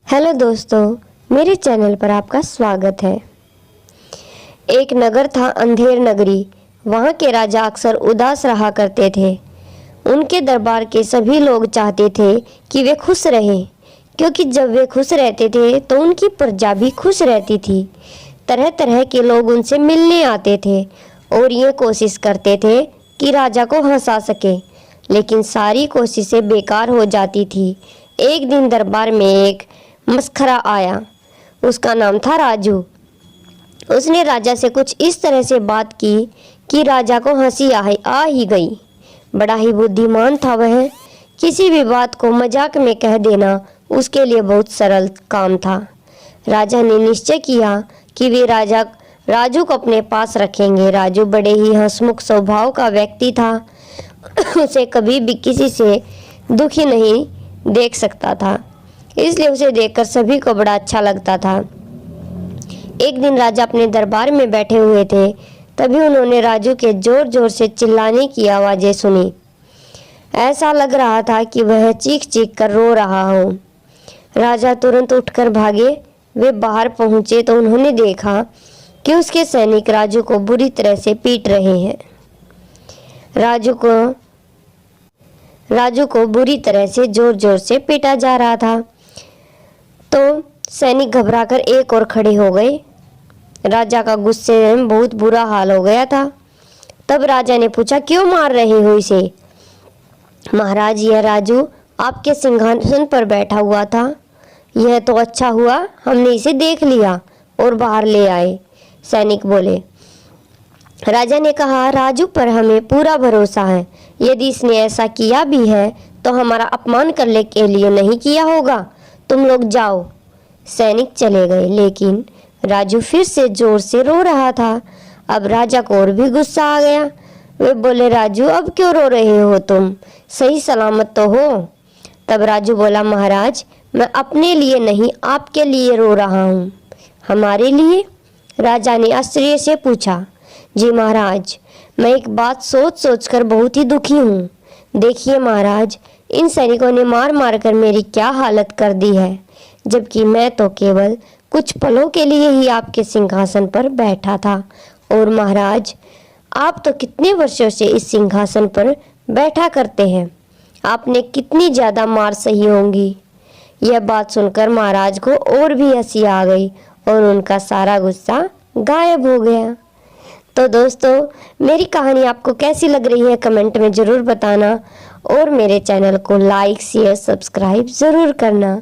Hello दोस्तों, मेरे channel पर आपका स्वागत है। एक नगर था, अंधेर नगरी। वहाँ के राजा अक्सर उदास रहा करते थे। उनके दरबार के सभी लोग चाहते थे कि वे खुश रहें, क्योंकि जब वे खुश रहते थे तो उनकी प्रजा भी खुश रहती थी। तरह तरह के लोग उनसे मिलने आते थे और ये कोशिश करते थे कि राजा को हंसा सके, लेकिन सारी कोशिशें बेकार हो जाती थी। एक दिन दरबार में एक मस्खरा आया। उसका नाम था राजू। उसने राजा से कुछ इस तरह से बात की कि राजा को हंसी आ ही गई। बड़ा ही बुद्धिमान था वह। किसी भी बात को मजाक में कह देना उसके लिए बहुत सरल काम था। राजा ने निश्चय किया कि वे राजू को अपने पास रखेंगे। राजू बड़े ही हंसमुख स्वभाव का व्यक्ति था। उसे कभी भी किसी से दुखी नहीं देख सकता था, इसलिए उसे देखकर सभी को बड़ा अच्छा लगता था। एक दिन राजा अपने दरबार में बैठे हुए थे, तभी उन्होंने राजू के जोर जोर से चिल्लाने की आवाज़ें सुनी। ऐसा लग रहा था कि वह चीख चीख कर रो रहा हो। राजा तुरंत उठकर भागे। वे बाहर पहुंचे तो उन्होंने देखा कि उसके सैनिक राजू को बुरी तरह से पीट रहे हैं। राजू को बुरी तरह से जोर जोर से पीटा जा रहा था। तो सैनिक घबराकर एक और खड़े हो गए। राजा का गुस्से में बहुत बुरा हाल हो गया था। तब राजा ने पूछा, क्यों मार रहे हो इसे? महाराज, यह राजू आपके सिंहासन पर बैठा हुआ था। यह तो अच्छा हुआ हमने इसे देख लिया और बाहर ले आए, सैनिक बोले। राजा ने कहा, राजू पर हमें पूरा भरोसा है। यदि इसने ऐसा किया भी है तो हमारा अपमान करने के लिए नहीं किया होगा। तुम लोग जाओ। सैनिक चले गए, लेकिन राजू फिर से जोर से रो रहा था। अब राजा को और भी गुस्सा आ गया। वे बोले, राजू अब क्यों रो रहे हो? तुम सही सलामत तो हो? तब राजू बोला, महाराज, मैं अपने लिए नहीं आपके लिए रो रहा हूँ। हमारे लिए? राजा ने आश्चर्य से पूछा। जी महाराज, मैं एक बात सोच सोच कर बहुत ही दुखी हूँ। देखिए महाराज, इन सैनिकों ने मार मार कर मेरी क्या हालत कर दी है, जबकि मैं तो केवल कुछ पलों के लिए ही आपके सिंहासन पर बैठा था। और महाराज, आप तो कितने वर्षों से इस सिंहासन पर बैठा करते हैं। आपने कितनी ज़्यादा मार सही होंगी। यह बात सुनकर महाराज को और भी हंसी आ गई और उनका सारा गुस्सा गायब हो गया। तो दोस्तों, मेरी कहानी आपको कैसी लग रही है कमेंट में ज़रूर बताना और मेरे चैनल को लाइक शेयर सब्सक्राइब ज़रूर करना।